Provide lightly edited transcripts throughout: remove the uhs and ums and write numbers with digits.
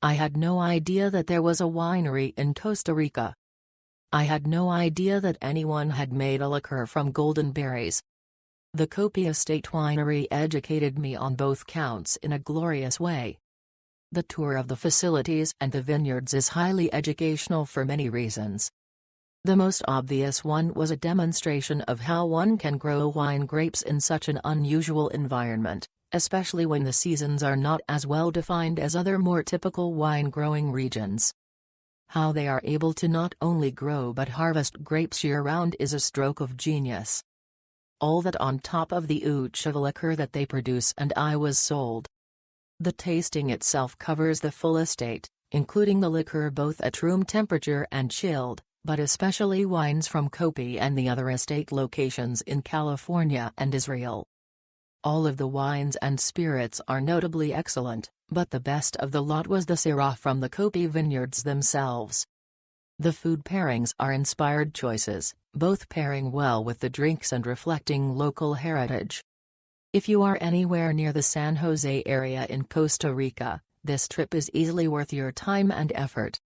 I had no idea that there was a winery in Costa Rica. I had no idea that anyone had made a liqueur from golden berries. The Copey Estate Winery educated me on both counts in a glorious way. The tour of the facilities and the vineyards is highly educational for many reasons. The most obvious one was a demonstration of how one can grow wine grapes in such an unusual environment, especially when the seasons are not as well defined as other more typical wine-growing regions. How they are able to not only grow but harvest grapes year-round is a stroke of genius. All that on top of the Uchava liqueur that they produce, and I was sold. The tasting itself covers the full estate, including the liqueur both at room temperature and chilled, but especially wines from Copey and the other estate locations in California and Israel. All of the wines and spirits are notably excellent, but the best of the lot was the Syrah from the Copey vineyards themselves. The food pairings are inspired choices, both pairing well with the drinks and reflecting local heritage. If you are anywhere near the San Jose area in Costa Rica, this trip is easily worth your time and effort.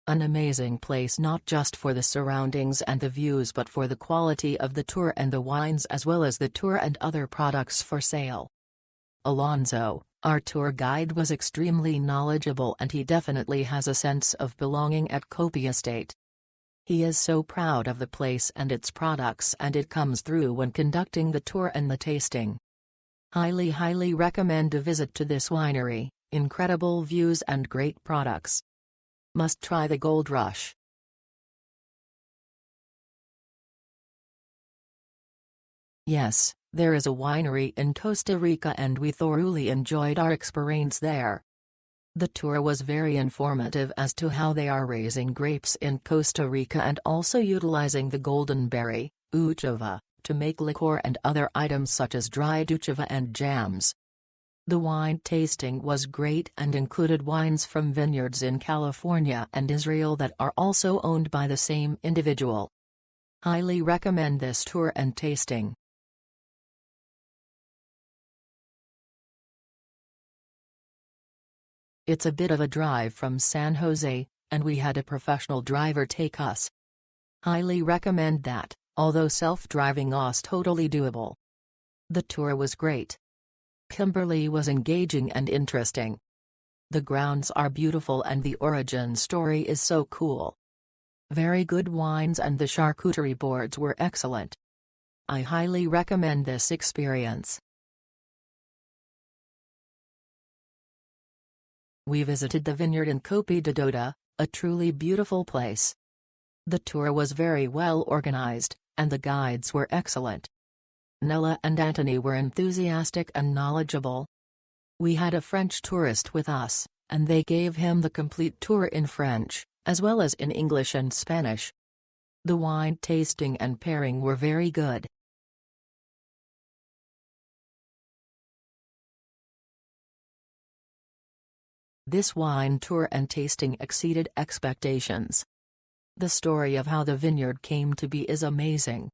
An amazing place not just for the surroundings and the views but for the quality of the tour and the wines as well as the tour and other products for sale. Alonso, our tour guide, was extremely knowledgeable and he definitely has a sense of belonging at Copey Estate. He is so proud of the place and its products, and it comes through when conducting the tour and the tasting. Highly recommend a visit to this winery, incredible views and great products. Must try the Gold Rush. Yes, there is a winery in Costa Rica and we thoroughly enjoyed our experience there. The tour was very informative as to how they are raising grapes in Costa Rica and also utilizing the golden berry, Uchava, to make liqueur and other items such as dried Uchava and jams. The wine tasting was great and included wines from vineyards in California and Israel that are also owned by the same individual. Highly recommend this tour and tasting. It's a bit of a drive from San Jose, and we had a professional driver take us. Highly recommend that, although self-driving was totally doable. The tour was great. Kimberly was engaging and interesting. The grounds are beautiful and the origin story is so cool. Very good wines and the charcuterie boards were excellent. I highly recommend this experience. We visited the vineyard in Copey de Dota, a truly beautiful place. The tour was very well organized, and the guides were excellent. Nella and Anthony were enthusiastic and knowledgeable. We had a French tourist with us, and they gave him the complete tour in French, as well as in English and Spanish. The wine tasting and pairing were very good. This wine tour and tasting exceeded expectations. The story of how the vineyard came to be is amazing.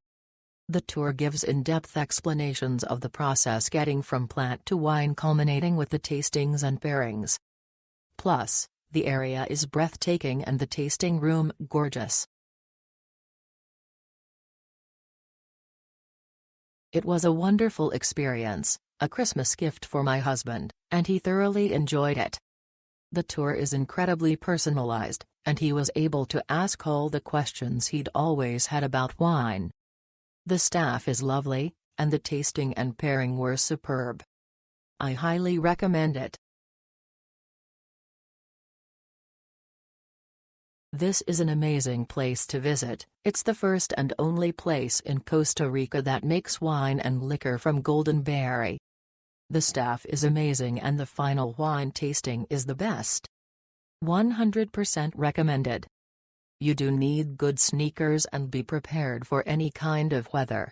The tour gives in-depth explanations of the process getting from plant to wine, culminating with the tastings and pairings. Plus, the area is breathtaking and the tasting room gorgeous. It was a wonderful experience, a Christmas gift for my husband, and he thoroughly enjoyed it. The tour is incredibly personalized, and he was able to ask all the questions he'd always had about wine. The staff is lovely, and the tasting and pairing were superb. I highly recommend it. This is an amazing place to visit. It's the first and only place in Costa Rica that makes wine and liquor from golden berry. The staff is amazing and the final wine tasting is the best. 100% recommended. You do need good sneakers and be prepared for any kind of weather.